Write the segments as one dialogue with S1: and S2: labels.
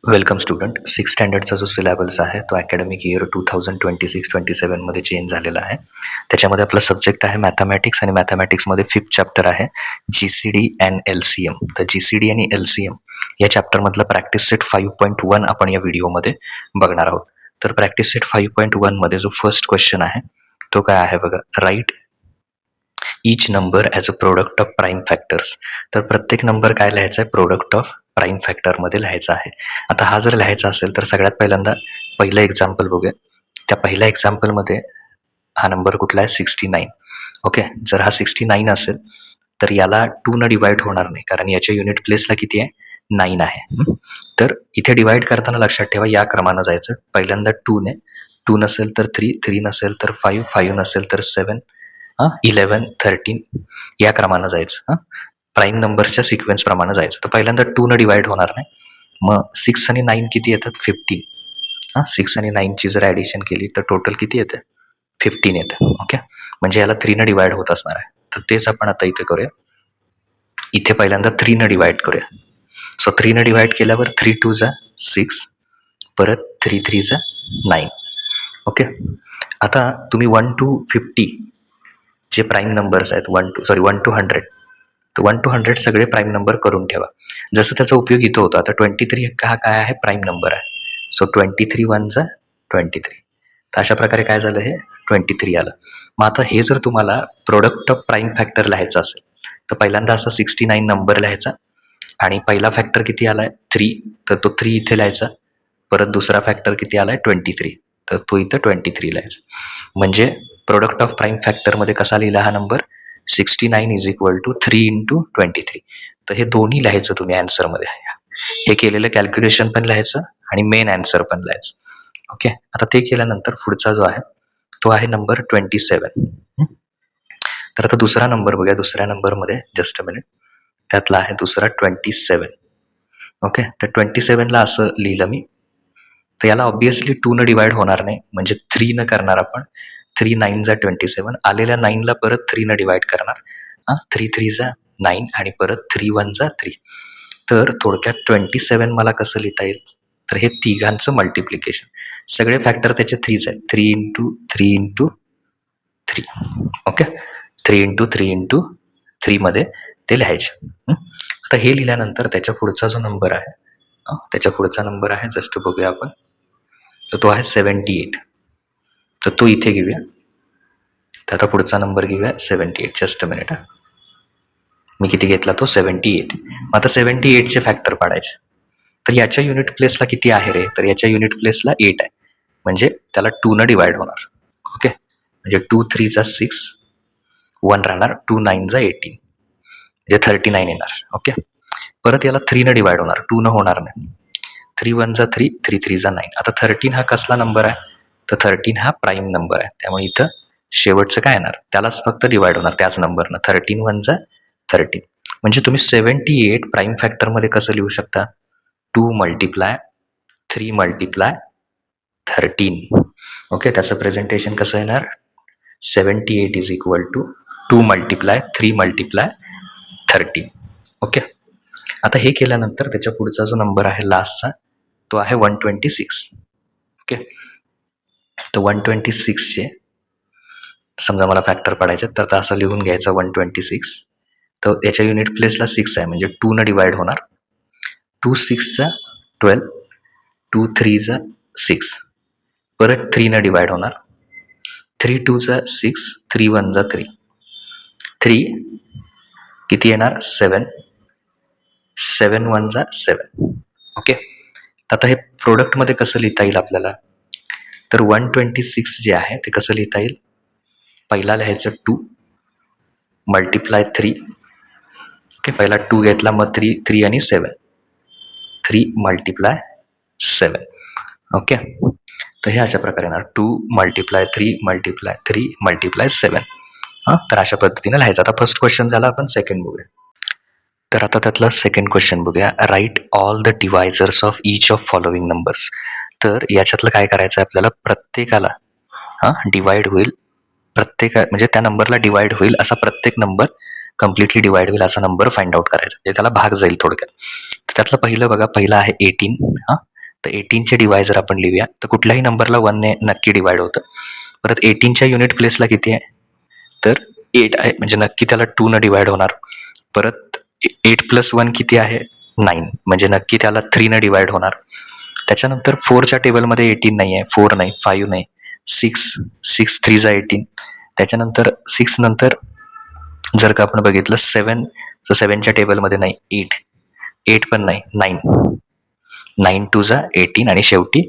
S1: Welcome student. Six स्टँडर्डचा जो syllabus आहे तो अकॅडमिक इयर 2026-27मध्ये चेंज झालेला आहे. त्याच्यामध्ये आपला सब्जेक्ट आहे मॅथमॅटिक्स आणि मॅथमॅटिक्समध्ये 5th चॅप्टर आहे GCD अँड LCM. तर GCD आणि LCM या चॅप्टरमधला प्रॅक्टिस सेट 5.1 आपण या व्हिडिओमध्ये बघणार आहोत. तर प्रॅक्टिस सेट 5.1 मध्ये जो फर्स्ट क्वेश्चन आहे तो काय आहे बघा. Write each number as a product of prime factors. तर प्रत्येक नंबर काय लिहायचा आहे, प्रोडक्ट ऑफ प्राईम फॅक्टरमध्ये लिहायचा आहे. आता हा जर लिहायचा असेल तर सगळ्यात पहिल्यांदा पहिलं एक्झाम्पल बघूया. त्या पहिल्या एक्झाम्पलमध्ये हा नंबर कुठला आहे, 69. ओके, जर हा 69 असेल तर याला 2 न डिवाइड होणार नाही, कारण याच्या युनिट प्लेसला किती आहे, 9 आहे. तर इथे डिवाइड करताना लक्षात ठेवा या क्रमानं जायचं. पहिल्यांदा 2 ने, 2 नसेल तर 3, 3 नसेल तर 5, 5 नसेल तर 7, 11, 13 या क्रमानं जायचं. प्राईम नंबर्सच्या सिक्वेन्स प्रमाणे जायचं. तर पहिल्यांदा 2 न डिवाइड होणार नाही. मग 6 आणि 9 किती येतात, 15. 6 आणि 9ची जर ॲडिशन केली तर टोटल किती येतं, 15 येतं. ओके, म्हणजे याला 3 न डिवाइड होत असणार आहे. तर तेच आपण आता इथे करूया. इथे पहिल्यांदा 3 न डिवाइड करूया. सो 3 न डिवाइड केल्यावर 3 2 जा 6, परत 3 3 जा 9. ओके, आता तुम्ही 1 to 50 जे प्राईम नंबर्स आहेत, 1 to 100, तर 1 to 100 सगळे प्राईम नंबर करून ठेवा. जसं त्याचा उपयोग इथं होता. आता 23 हा काय आहे, प्राईम नंबर आहे. सो 23 1 जा 23. तर अशा प्रकारे काय झालं, हे 23 आलं. मग आता हे जर तुम्हाला प्रोडक्ट ऑफ प्राईम फॅक्टर लिहायचं असेल तर पहिल्यांदा असा 69 नंबर लिहायचा आणि पहिला फॅक्टर किती आलाय, 3, तर तो 3 इथे लिहायचा. परत दुसरा फॅक्टर किती आलाय, 23, तर तो इथं 23 लिहायचा. म्हणजे प्रोडक्ट ऑफ प्राईम फॅक्टरमध्ये कसा लिहिला हा number, 69 is equal to 3 into 23. तर हे दोन्ही लिहायचं तुम्ही ॲन्सरमध्ये. हे केलेलं कॅल्क्युलेशन पण लिहायचं आणि मेन ॲन्सर पण लिहायचं. ओके, आता ते केल्यानंतर पुढचा जो आहे तो आहे नंबर 27. तर आता दुसरा नंबर बघूया. दुसऱ्या नंबरमध्ये जस्ट अ मिनिट, त्यातला आहे दुसरा 27. ओके, तर 27ला असं लिहिलं मी. तर याला ऑब्विसली 2 न डिवाइड होणार नाही, म्हणजे 3 न करणार आपण. 3 9 जा 27, आलेल्या 9ला परत 3 न डिवाइड करणार. 3 3 जा 9 आणि परत 3 1 जा 3. तर थोडक्यात 27 मला कसं लिहिता येईल, तर हे तिघांचं मल्टिप्लिकेशन. सगळे फॅक्टर त्याचे 3च आहेत. 3 into 3 into 3. Okay, 3 into 3 into 3 मध्ये ते लिहायचे. आता हे लिहिल्यानंतर त्याच्या पुढचा जो नंबर आहे, त्याच्या पुढचा नंबर आहे, जस्ट बघूया आपण. तर तो आहे 78. तर तो इथे घेऊया. तर आता पुढचा नंबर घेऊया 78. Just a minute. मी किती घेतला, तो 78. मग आता 78चे फॅक्टर पाडायचे. तर याच्या युनिट प्लेसला किती आहे रे, तर याच्या युनिट प्लेसला 8 आहे, म्हणजे त्याला 2 न डिवाइड होणार. ओके, म्हणजे 2 3 जा 6, 1 राहणार, 2 9 जा 18, म्हणजे 39 येणार. ओके, परत याला 3 न डिवाइड होणार, 2 न होणार नाही. 3 1 जा 3, 3 3 जा 9. आता 13 हा कसला नंबर आहे, तर 13 हा प्राईम नंबर आहे. त्यामुळे इथं शेवटचं काय येणार, त्यालाच फक्त डिवाइड होणार त्याच नंबरनं. 13 1 जा 13. म्हणजे तुम्ही 78 प्राईम फॅक्टरमध्ये कसं लिहू शकता, 2 मल्टिप्लाय 3 मल्टिप्लाय 13. ओके, त्याचं प्रेझेंटेशन कसं येणार, 78 is equal to 2 multiply 3 multiply 13. Okay, आता हे केल्यानंतर त्याच्या पुढचा जो नंबर आहे लास्टचा, तो आहे 126. ओके, तर 126चे समजा मला फॅक्टर पाडायचे, तर असं लिहून घ्यायचं 126. तर याच्या युनिट प्लेसला 6 आहे, म्हणजे 2 न डिवाइड होणार. 2 6 जा 12, 2 3 जा 6, परत 3 न डिवाइड होणार. 3 2 जा 6, 3 1 जा 3, 3 किती येणार, 7, 7 1 जा 7. ओके, आता हे प्रोडक्टमध्ये कसं लिहिता येईल आपल्याला, तर 126 जे आहे ते कसं लिहिता येईल, पहिला लिहायचं 2 मल्टिप्लाय 3. ओके, पहिला 2 घेतला, मग 3 3 आणि 7, 3 मल्टिप्लाय 7. ओके, तर हे अशा प्रकारे येणार, 2 मल्टिप्लाय 3 मल्टिप्लाय 3 मल्टिप्लाय 7. तर अशा पद्धतीने लिहायचं. आता फर्स्ट क्वेश्चन झाला, आपण सेकंड बघूया. तर आता त्यातला सेकंड क्वेश्चन बघूया. Write all the divisors of each of following numbers. तर याच्यातलं काय करायचं आहे आपल्याला, प्रत्येकाला डिवाइड होईल, म्हणजे त्या नंबरला डिवाइड होईल असा प्रत्येक नंबर, कम्प्लिटली डिवाइड होईल असा नंबर फाइंड आउट करायचा, म्हणजे त्याला भाग जाईल थोडक्यात. तर त्यातलं पहिलं बघा, पहिला आहे 18. तर 18चे डिवायझर आपण लिहूया. तर कुठल्याही नंबरला 1ने नक्की डिवाइड होतं. परत 18च्या युनिट प्लेसला किती आहे? तर 8 आहे, म्हणजे नक्की त्याला 2 न डिवाइड होणार. परत 8 + 1 किती आहे? 9, म्हणजे नक्की त्याला 3 न डिवाइड होणार. त्याच्यानंतर 4च्या टेबलमध्ये 18 नाही आहे, 4 नाही, 5 नाही, 6 3 जा 18. त्याच्यानंतर 6 नंतर जर का आपण बघितलं 7, तर 7च्या टेबलमध्ये नाही, 8 पण नाही, 9 2 जा 18 आणि शेवटी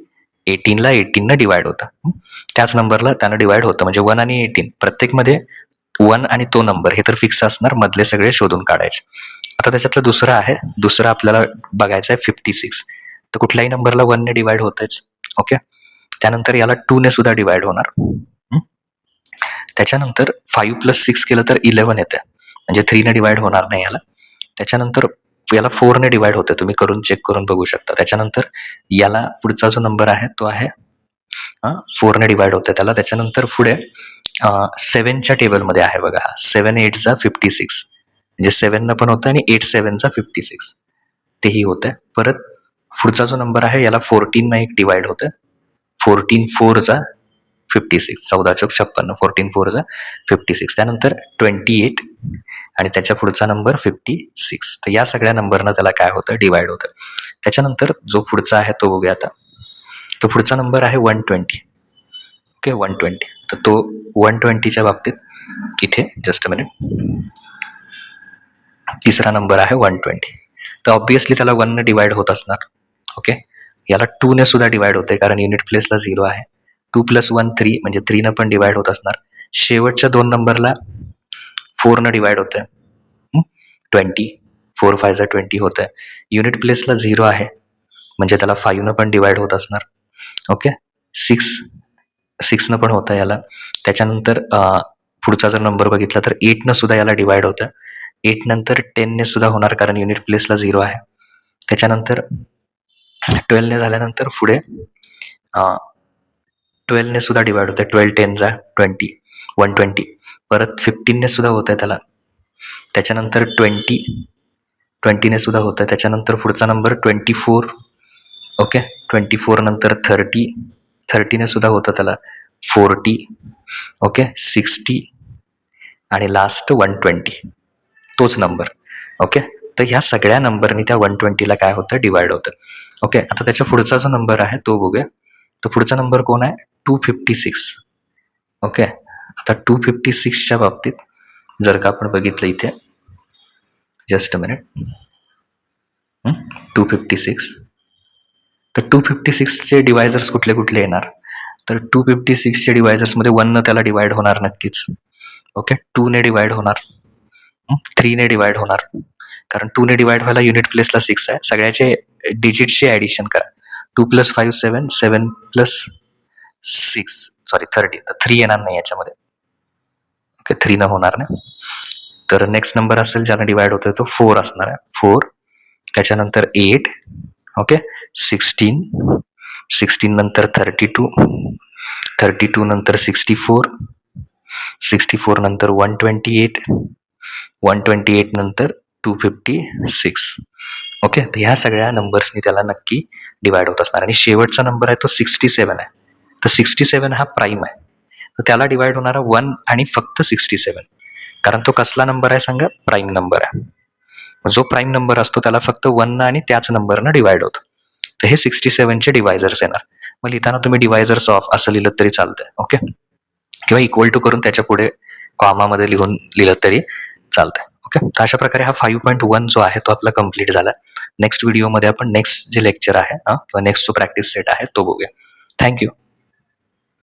S1: 18ला 18 डिवाइड होतं. त्याच नंबरला त्यानं डिवाइड होतं, म्हणजे 1 आणि 18 प्रत्येकमध्ये 1 आणि तो नंबर हे तर फिक्स असणार, मधले सगळे शोधून काढायचे. आता त्याच्यातलं दुसरं आपल्याला बघायचं आहे 56. तर कुठल्याही नंबरला 1ने डिवाइड होतंच. ओके. त्यानंतर याला 2 ने सुद्धा डिवाइड होणार. त्याच्यानंतर 5 + 6 केलं तर 11 येतं, म्हणजे 3 ने डिवाइड होणार नाही याला. त्याच्यानंतर याला 4 ने डिवाइड होतं, तुम्ही चेक करून बघू शकता. त्याच्यानंतर याला पुढचा जो नंबर आहे तो आहे 4 ने डिवाइड होतं त्याला. त्याच्यानंतर पुढे 7च्या टेबलमध्ये आहे बघा, 7 8 जा 56, म्हणजे 7 न पण होतं आणि 8 7 जा 56 तेही होतं. परत पुढचा जो नंबर आहे याला 14 ने एक डिवाइड होतं, 14 4 जा 56, 14 चौक 56, 14 4 जा 56. त्यानंतर 28 आणि त्याच्या पुढचा नंबर 56. तर या सगळ्या नंबरनं त्याला काय होतं? डिवाइड होतं. त्याच्यानंतर जो पुढचा आहे तो बघूया आता. तो पुढचा नंबर आहे 120. ओके, 120. तर तो 120च्या बाबतीत इथे जस्ट अ मिनिट, तिसरा नंबर आहे 120. तर ऑब्विसली त्याला 1 ने डिवाइड होत असणार. ओके. याला 2 ने सुद्धा डिवाइड होते, कारण युनिट प्लेसला 0 आहे. 2 + 1 3, म्हणजे 3 न पण डिवाइड होत असणार. शेवटच्या 2 नंबरला 4 न डिवाइड होतंय. 20, 4 5 जा 20 होतंय. युनिट प्लेसला 0 आहे, म्हणजे त्याला 5 न पण डिवाइड होत असणार. ओके. 6 न पण होतं याला. त्याच्यानंतर पुढचा जर नंबर बघितला तर 8 न सुद्धा याला डिवाइड होतं. 8 नंतर 10 ने सुद्धा होणार, कारण युनिट प्लेसला 0 आहे. त्याच्यानंतर 12 ने झाल्यानंतर पुढे 12 ने सुद्धा डिवाइड होतं. 12 10 जा 20, 120. परत 15 ने सुद्धा होतंय त्याला. त्याच्यानंतर 20 ने सुद्धा होतं. त्याच्यानंतर पुढचा नंबर 24. ओके. 24 नंतर 30 ने सुद्धा होतं त्याला. 40. ओके. 60 आणि लास्ट 120. तोच नंबर. ओके. तर ह्या सगळ्या नंबरनी त्या 120ला काय होतं? डिवाइड होतं. ओके. आता त्याच्या पुढचा जो नंबर आहे तो बघूया. तो पुढचा नंबर कोण आहे? 256. ओके. आता 256च्या बाबतीत जर का आपण बघितलं इथे, जस्ट अ मिनिट, 256. तर 256चे डिवायझर्स कुठले कुठले येणार? तर 256चे डिवायझर्समध्ये 1 न त्याला डिवाइड होणार नक्कीच. ओके. 2 ने डिवाइड होणार, 3 ने डिवाइड होणार, कारण 2 ने डिवाइड व्हायला युनिट प्लेसला 6 आहे. सगळ्याचे डिजिटचे ॲडिशन करा. 2 + 5 7, 7 + 6 सॉरी 30. तर 3 येणार नाही याच्यामध्ये. ओके. 3 न होणार नाही. तर नेक्स्ट नंबर असेल ज्याला डिवाइड होतोय तो 4 असणार आहे. 4. त्याच्यानंतर 8. ओके. 16. 16 नंतर 32. 32 नंतर 64. 64 नंतर 128. 128 नंतर 256. ओके. तर ह्या सगळ्या नंबर्सनी त्याला नक्की डिवाइड होत असणार. आणि शेवटचा नंबर आहे तो 67 आहे. तर 67 हा प्राईम आहे. तर त्याला डिवाइड होणारा 1 आणि फक्त 67, कारण तो कसला नंबर आहे सांगा? प्राईम नंबर आहे. जो प्राईम नंबर असतो त्याला फक्त 1 आणि त्याच नंबरनं डिवाइड होतं. तर हे 67चे डिवायझर्स येणार. मग लिहिताना तुम्ही डिवायझर्स ऑफ असं लिहिलं तरी चालतंय. ओके. किंवा इक्वल टू करून त्याच्या पुढे कॉमामध्ये लिहिलं तरी चालतंय. ओके. तर अशा प्रकारे हा 5.1 जो आहे तो आपला कम्प्लीट झाला. नेक्स्ट व्हिडिओमध्ये आपण नेक्स्ट जे लेक्चर आहे किंवा नेक्स्ट जो प्रॅक्टिस सेट आहे तो बघूया. थँक्यू.